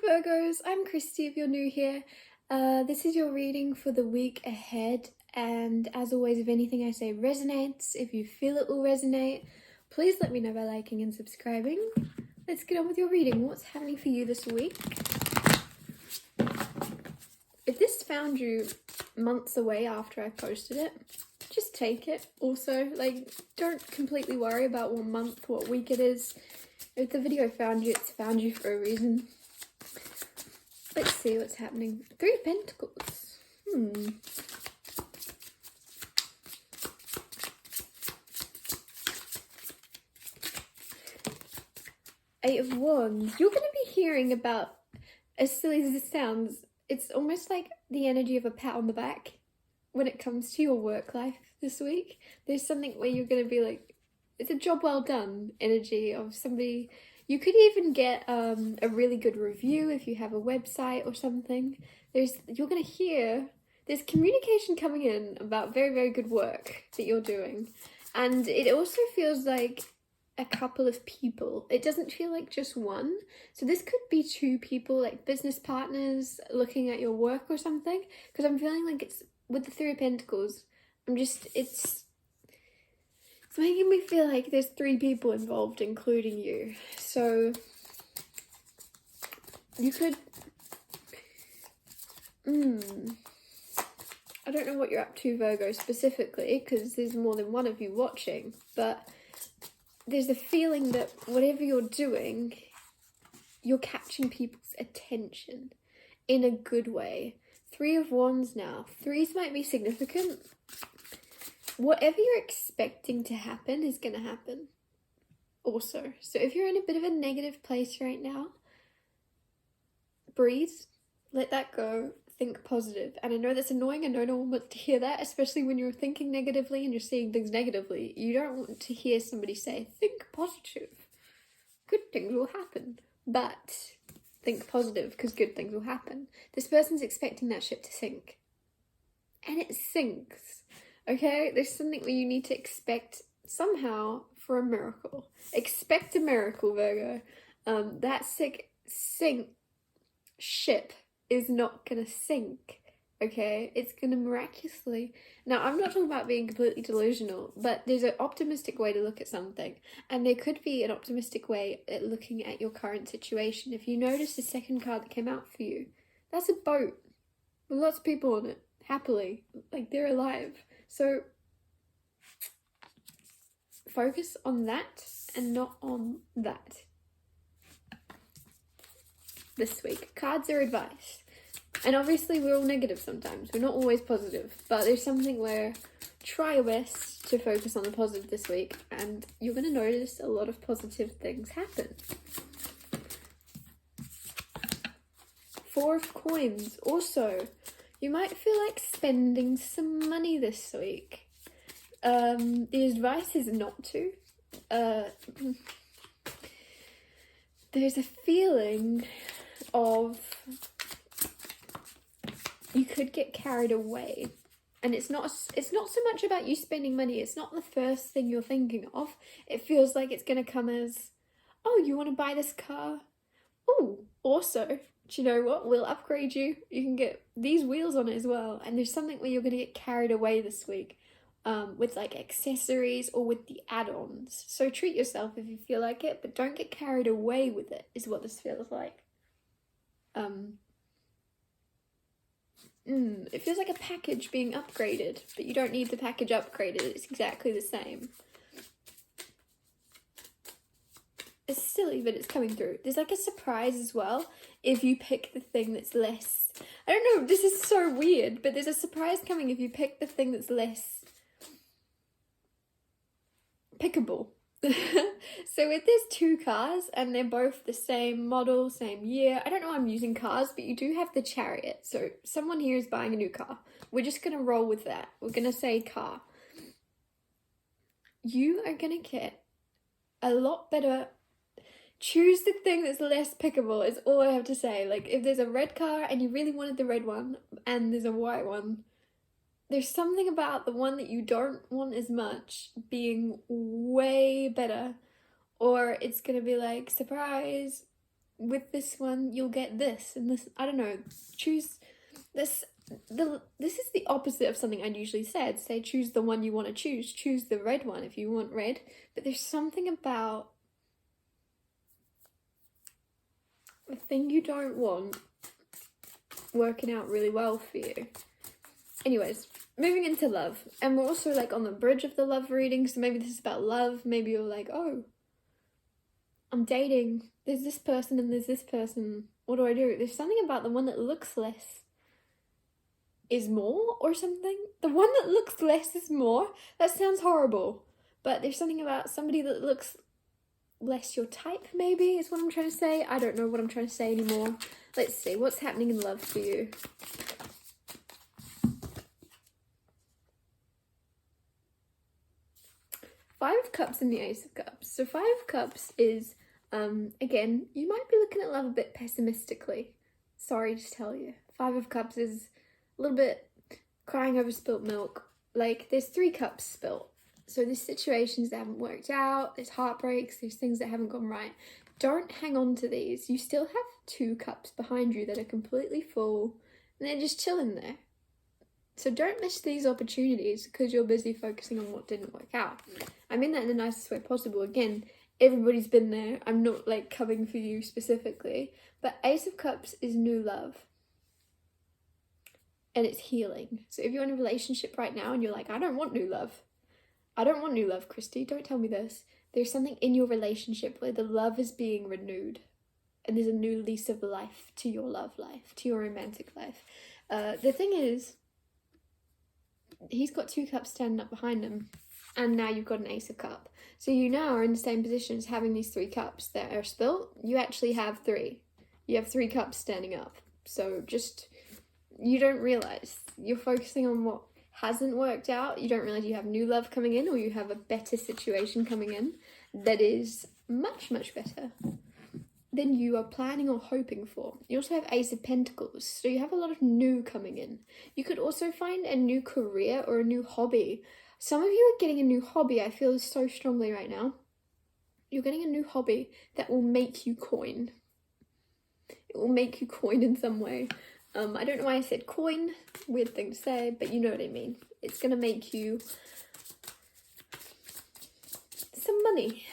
Virgos, I'm Christy if you're new here. This is your reading for the week ahead, and as always, if anything I say resonates, if you feel it will resonate, please let me know by liking and subscribing. Let's get on with your reading. What's happening for you this week? If this found you months away after I posted it, just take it. Also, don't completely worry about what month, what week it is. If the video found you, it's found you for a reason. Let's see what's happening. 3 of Pentacles. Eight of Wands. You're going to be hearing about, as silly as it sounds, it's almost like the energy of a pat on the back when it comes to your work life this week. There's something where you're going to be like, it's a job well done energy of somebody. You could even get a really good review if you have a website or something. You're going to hear there's communication coming in about very, very good work that you're doing. And it also feels like a couple of people. It doesn't feel like just one. So this could be 2 people, like business partners looking at your work or something. Because I'm feeling like it's, with the 3 of Pentacles, it's making me feel like there's 3 people involved, including you. So you could, I don't know what you're up to, Virgo, specifically, because there's more than one of you watching, but there's a feeling that whatever you're doing, you're catching people's attention in a good way. 3 of Wands now. 3s might be significant. Whatever you're expecting to happen is going to happen also. So if you're in a bit of a negative place right now, breathe, let that go, think positive. And I know that's annoying. I know no one wants to hear that, especially when you're thinking negatively and you're seeing things negatively. You don't want to hear somebody say, think positive. Good things will happen. But think positive because good things will happen. This person's expecting that ship to sink. And it sinks. Okay, there's something where you need to expect somehow for a miracle. Expect a miracle, Virgo. That ship is not gonna sink, okay? It's gonna miraculously... Now, I'm not talking about being completely delusional, but there's an optimistic way to look at something. And there could be an optimistic way at looking at your current situation. If you notice the second card that came out for you, that's a boat with lots of people on it, happily. Like, they're alive. So focus on that and not on that this week. Cards are advice. And obviously we're all negative sometimes. We're not always positive. But there's something where try your best to focus on the positive this week and you're going to notice a lot of positive things happen. 4 of Coins. Also, you might feel like spending some money this week. The advice is not to. There's a feeling of you could get carried away. And it's not so much about you spending money. It's not the first thing you're thinking of. It feels like it's going to come as, oh, you want to buy this car? Oh, also, do you know what? We'll upgrade you. You can get these wheels on it as well. And there's something where you're going to get carried away this week with like accessories or with the add-ons. So treat yourself if you feel like it, but don't get carried away with it is what this feels like. It feels like a package being upgraded, but you don't need the package upgraded. It's exactly the same. It's silly, but it's coming through. There's like a surprise as well if you pick the thing that's less... I don't know, this is so weird, but there's a surprise coming if you pick the thing that's less pickable. So if there's 2 cars and they're both the same model, same year, I don't know why I'm using cars, but you do have the Chariot. So someone here is buying a new car. We're just going to roll with that. We're going to say car. You are going to get a lot better... Choose the thing that's less pickable is all I have to say. Like, if there's a red car and you really wanted the red one and there's a white one, there's something about the one that you don't want as much being way better, or it's gonna be like, surprise, with this one you'll get this and this. I don't know, choose this. This is the opposite of something I'd usually say. I'd say choose the one you want to choose the red one if you want red, but there's something about the thing you don't want working out really well for you. Anyways, moving into love, and we're also like on the bridge of the love reading, so maybe this is about love. Maybe you're like, oh, I'm dating, there's this person and there's this person, what do I do? There's something about the one that looks less is more or something. The one that looks less is more. That sounds horrible, but there's something about somebody that looks less your type, maybe, is what I'm trying to say. I don't know what I'm trying to say anymore. Let's see, what's happening in love for you? Five of Cups and the Ace of Cups. So Five of Cups is, again, you might be looking at love a bit pessimistically. Sorry to tell you. Five of Cups is a little bit crying over spilt milk. Like, there's 3 cups spilt. So there's situations that haven't worked out, there's heartbreaks, there's things that haven't gone right. Don't hang on to these. You still have 2 cups behind you that are completely full, and they're just chilling there. So don't miss these opportunities because you're busy focusing on what didn't work out. I mean that in the nicest way possible. Again, everybody's been there. I'm not like coming for you specifically. But Ace of Cups is new love. And it's healing. So if you're in a relationship right now and you're like, I don't want new love. I don't want new love, Christy. Don't tell me this. There's something in your relationship where the love is being renewed. And there's a new lease of life to your love life, to your romantic life. The thing is, he's got 2 cups standing up behind him, and now you've got an Ace of Cup. So you now are in the same position as having these 3 cups that are spilt. You actually have 3. You have 3 cups standing up. So just, you don't realize. You're focusing on what hasn't worked out. You don't realize you have new love coming in, or you have a better situation coming in that is much, much better than you are planning or hoping for. You also have Ace of Pentacles, so you have a lot of new coming in. You could also find a new career or a new hobby. Some of you are getting a new hobby, I feel so strongly right now. You're getting a new hobby that will make you coin. It will make you coin in some way. I don't know why I said coin, weird thing to say, but you know what I mean. It's going to make you some money.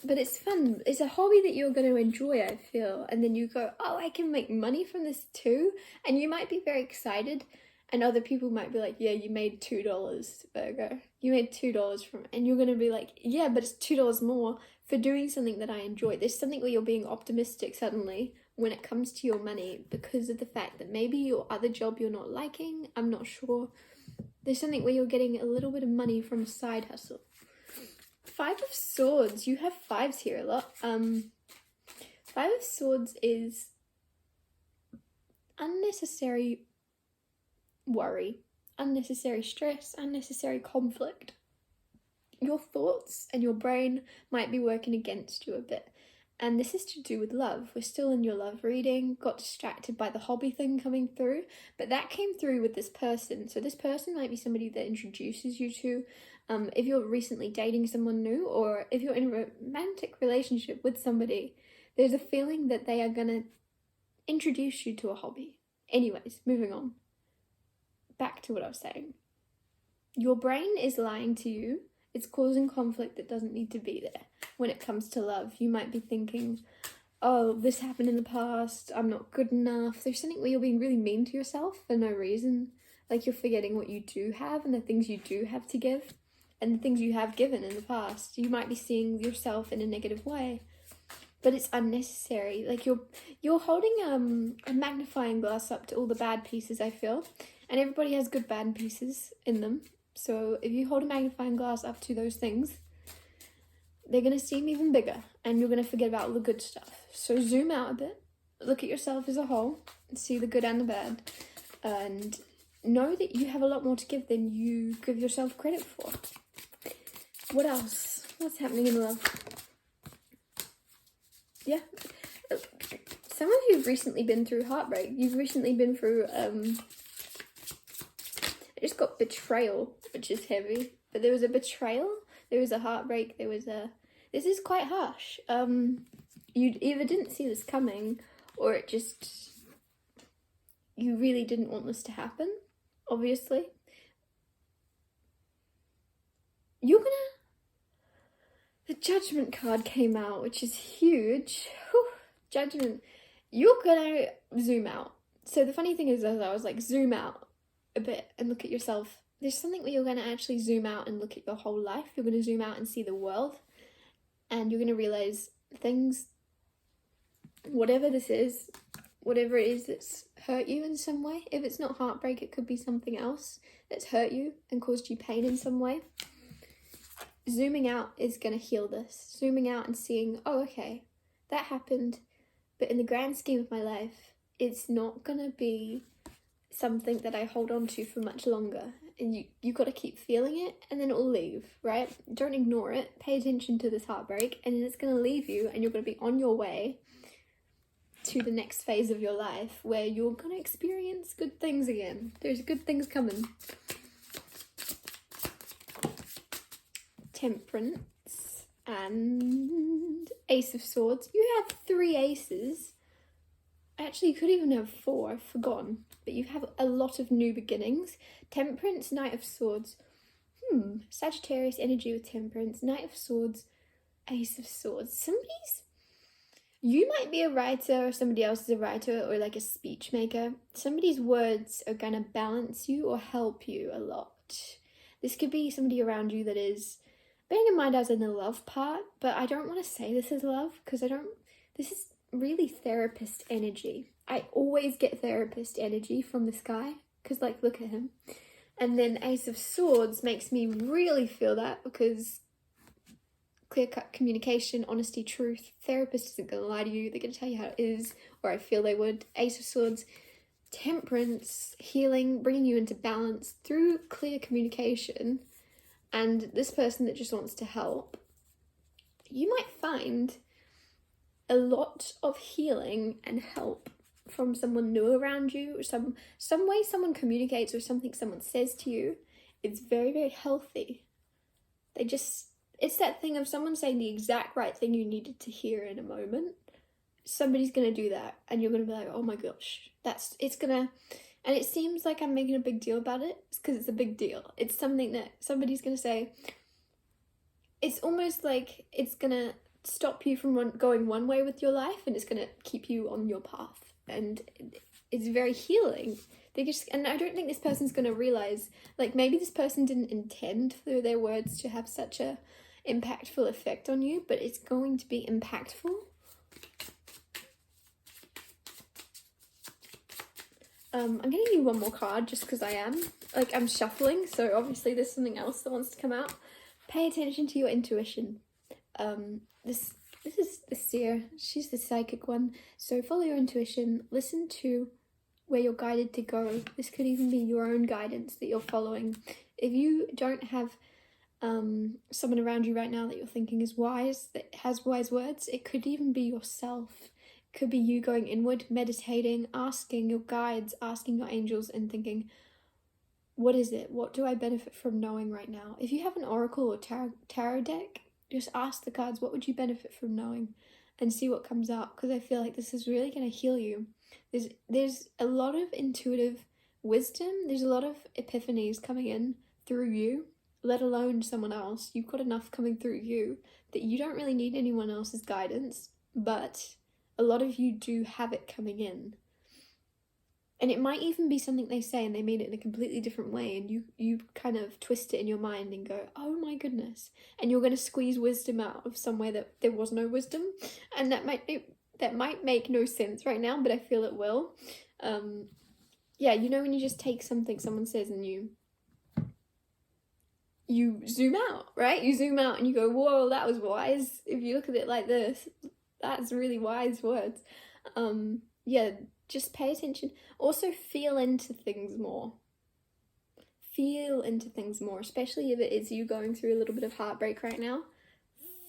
But it's fun. It's a hobby that you're going to enjoy, I feel. And then you go, oh, I can make money from this too. And you might be very excited. And other people might be like, yeah, you made $2, Virgo. You made $2 from it. And you're going to be like, yeah, but it's $2 more for doing something that I enjoy. There's something where you're being optimistic suddenly when it comes to your money because of the fact that maybe your other job you're not liking. I'm not sure. There's something where you're getting a little bit of money from a side hustle. 5 of Swords. You have 5s here a lot. 5 of Swords is unnecessary worry, unnecessary stress, unnecessary conflict. Your thoughts and your brain might be working against you a bit. And this is to do with love. We're still in your love reading, got distracted by the hobby thing coming through, but that came through with this person. So this person might be somebody that introduces you to, if you're recently dating someone new, or if you're in a romantic relationship with somebody, there's a feeling that they are going to introduce you to a hobby. Anyways, moving on. Back to what I was saying. Your brain is lying to you. It's causing conflict that doesn't need to be there. When it comes to love, you might be thinking, oh, this happened in the past, I'm not good enough. There's something where you're being really mean to yourself for no reason. Like you're forgetting what you do have and the things you do have to give and the things you have given in the past. You might be seeing yourself in a negative way, but it's unnecessary. Like you're holding a magnifying glass up to all the bad pieces, I feel. And everybody has good bad pieces in them. So if you hold a magnifying glass up to those things, they're going to seem even bigger and you're going to forget about all the good stuff. So zoom out a bit, look at yourself as a whole, and see the good and the bad, and know that you have a lot more to give than you give yourself credit for. What else? What's happening in love? Yeah. Some of you have recently been through heartbreak. You've recently been through, I just got betrayal, which is heavy. But there was a betrayal, there was a heartbreak, there was a... This is quite harsh. you either didn't see this coming, or it just, you really didn't want this to happen, obviously. The Judgment card came out, which is huge. Whew, Judgment. You're gonna zoom out. So the funny thing is, as I was like, zoom out a bit and look at yourself. There's something where you're gonna actually zoom out and look at your whole life. You're gonna zoom out and see the world. And you're gonna realize things, whatever this is, whatever it is that's hurt you in some way. If it's not heartbreak, it could be something else that's hurt you and caused you pain in some way. Zooming out is going to heal this. Zooming out and seeing, oh, okay, that happened, but in the grand scheme of my life, it's not going to be something that I hold on to for much longer. And you got to keep feeling it, and then it'll leave, right? Don't ignore it. Pay attention to this heartbreak, and then it's going to leave you, and you're going to be on your way to the next phase of your life where you're going to experience good things again. There's good things coming. Temperance and Ace of Swords. You have 3 aces. Actually, you could even have 4, I've forgotten. But you have a lot of new beginnings. Temperance, Knight of Swords. Sagittarius energy with Temperance, Knight of Swords, Ace of Swords. You might be a writer, or somebody else is a writer, or like a speech maker. Somebody's words are going to balance you or help you a lot. This could be somebody around you that is, bearing in mind I was in the love part, but I don't want to say this is love, because this is really therapist energy. I always get therapist energy from this guy, because like, look at him. And then Ace of Swords makes me really feel that, because clear-cut communication, honesty, truth. Therapist isn't going to lie to you. They're going to tell you how it is, or I feel they would. Ace of Swords, temperance, healing, bringing you into balance through clear communication. And this person that just wants to help, you might find a lot of healing and help from someone new around you, or some way someone communicates, or something someone says to you. It's very, very healthy. It's that thing of someone saying the exact right thing you needed to hear in a moment. Somebody's going to do that, and you're going to be like, oh my gosh, and it seems like I'm making a big deal about it, because it's a big deal. It's something that somebody's going to say. It's almost like it's going to stop you from going one way with your life, and it's going to keep you on your path. And it's very healing. And I don't think this person's going to realize, like, maybe this person didn't intend for their words to have such a impactful effect on you, but it's going to be impactful. I'm getting you one more card just because I'm shuffling, so obviously there's something else that wants to come out. Pay attention to your intuition. This is the seer. She's the psychic one. So follow your intuition. Listen to where you're guided to go. This could even be your own guidance that you're following. If you don't have someone around you right now that you're thinking is wise, that has wise words, it could even be yourself. It could be you going inward, meditating, asking your guides, asking your angels, and thinking, what is it? What do I benefit from knowing right now? If you have an oracle or tarot deck, just ask the cards, what would you benefit from knowing? And see what comes out, because I feel like this is really going to heal you. There's a lot of intuitive wisdom. There's a lot of epiphanies coming in through you, let alone someone else. You've got enough coming through you that you don't really need anyone else's guidance, but a lot of you do have it coming in. And it might even be something they say and they mean it in a completely different way, and you kind of twist it in your mind and go, oh my goodness. And you're going to squeeze wisdom out of somewhere that there was no wisdom. And that might make no sense right now, but I feel it will. Yeah, you know when you just take something someone says and you zoom out, right? You zoom out and you go, whoa, that was wise. If you look at it like this, that's really wise words. Yeah, just pay attention. Also, feel into things more. Feel into things more, especially if it is you going through a little bit of heartbreak right now.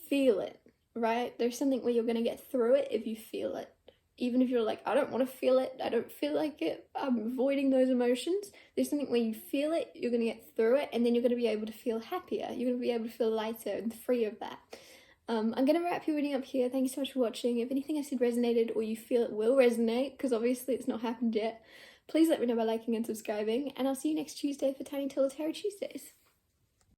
Feel it, right? There's something where you're going to get through it if you feel it. Even if you're like, I don't want to feel it, I don't feel like it, I'm avoiding those emotions. There's something where you feel it, you're going to get through it, and then you're going to be able to feel happier. You're going to be able to feel lighter and free of that. I'm going to wrap your reading up here. Thank you so much for watching. If anything I said resonated or you feel it will resonate, because obviously it's not happened yet, please let me know by liking and subscribing, and I'll see you next Tuesday for Tiny Tales Tarot Tuesdays.